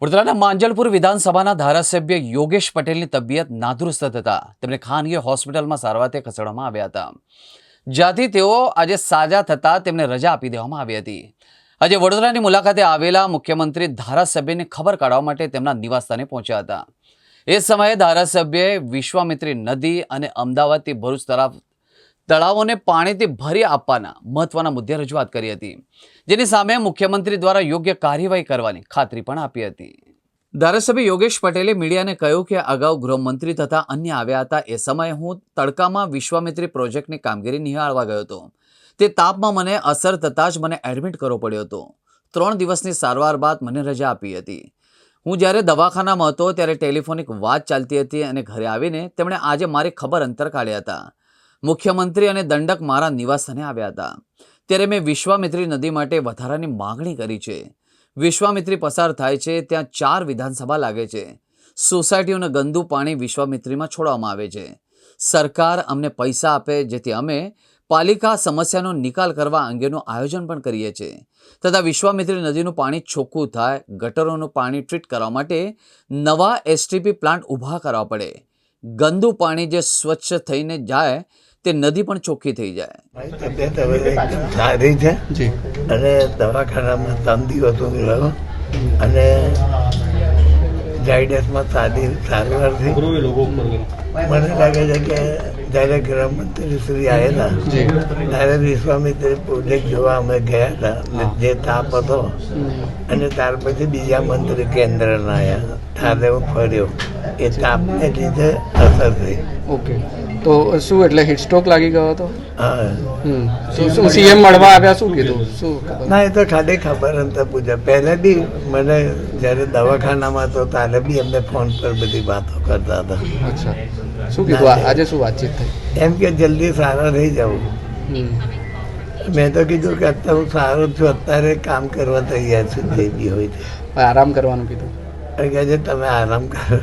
વડોદરાના માંજલપુર વિધાનસભાના ધારાસભ્ય યોગેશ પટેલની તબિયત નાદુરસ્ત થતા તેમને ખાનગી હોસ્પિટલમાં સારવારથી ખસેડવામાં આવ્યા હતા, જ્યાંથી તેઓ આજે સાજા થતા તેમને રજા આપી દેવામાં આવી હતી। આજે વડોદરાની મુલાકાતે આવેલા મુખ્યમંત્રી ધારાસભ્યને ખબર કાઢવા માટે તેમના નિવાસસ્થાને પહોંચ્યા હતા। એ સમયે ધારાસભ્યએ વિશ્વામિત્રી નદી અને અમદાવાદથી ભરૂચ તરફ તળાવોને પાણીથી ભરી આપવાના મહત્વના મુદ્દે રજૂઆત કરી હતી, જેની સામે મુખ્યમંત્રી દ્વારા યોગ્ય કાર્યવાહી કરવાની ખાતરી પણ આપી હતી। ધારાસભ્ય યોગેશ પટેલે મીડિયાને કહ્યું કે અગાઉ ગૃહમંત્રી તથા અન્ય આવ્યા હતા, એ સમયે હું તડકામાં વિશ્વામિત્રી પ્રોજેક્ટની કામગીરી નિહાળવા ગયો હતો। તે તાપમાં મને અસર થતાં જ મને એડમિટ કરવો પડ્યો હતો। 3 દિવસની સારવાર બાદ મને રજા આપી હતી। હું જ્યારે દવાખાનામાં હતો ત્યારે ટેલિફોનિક વાત ચાલતી હતી અને ઘરે આવીને તેમણે આજે મારી ખબર અંતર કાઢ્યા હતા। મુખ્યમંત્રી અને દંડક મારા નિવાસસ્થાને આવ્યા હતા, ત્યારે મેં વિશ્વામિત્રી નદી માટે વધારાની માગણી કરી છે। વિશ્વામિત્રી પસાર થાય છે ત્યાં 4 વિધાનસભા લાગે છે। સોસાયટીઓનું ગંદુ પાણી વિશ્વામિત્રીમાં છોડવામાં આવે છે। સરકાર અમને પૈસા આપે જેથી અમે પાલિકા સમસ્યાનો નિકાલ કરવા અંગેનું આયોજન પણ કરીએ છીએ તથા વિશ્વામિત્રી નદીનું પાણી ચોખ્ખું થાય, ગટરોનું પાણી ટ્રીટ કરવા માટે નવા એસટીપી પ્લાન્ટ ઊભા કરવા પડે, ગંદુ પાણી જે સ્વચ્છ થઈને જાય તે નદી પણ ચોખ્ખી થઈ જાય। તબિયત હવે એકદમ સારી છે અને દવાખાનામાં 3 દિવસ રહ્યો અને ઝાયડસમાં સારી સારવારથી મને લાગે છે કે જ્યારે ગૃહમંત્રી શ્રી આવેલા ત્યારે વિશ્વામિત્રી પ્રોજેક્ટ જોવા અમે ગયા હતા, જે તાપ હતો અને ત્યાર પછી બીજા મંત્રી કેન્દ્રના આવ્યા, ત્યારે હું ફર્યો, એ તાપને લીધે અસર થઈ। ઓકે, તો શું એટલે હિટ સ્ટ્રોક લાગી ગયો હતો? હા, શું સીએમ મળવા આવ્યા, શું કીધું? શું ના, એ તો ખાલી ખબર અંતર પૂછ્યા। પહેલે બી મને જ્યારે દવાખાનામાં હતો ત્યારે બી અમને ફોન પર બધી વાતો કરતા હતા। અચ્છા, શું કીધું? આજે શું વાતચીત થઈ? એમ કે જલ્દી સારા થઈ જાઉં। મેં તો કીધું કે અત્યારે હું સારો છું, અત્યારે કામ કરવા તૈયાર છું, જે બી હોય તે। આરામ કરવાનું કીધું? કહે છે તમે આરામ કરો।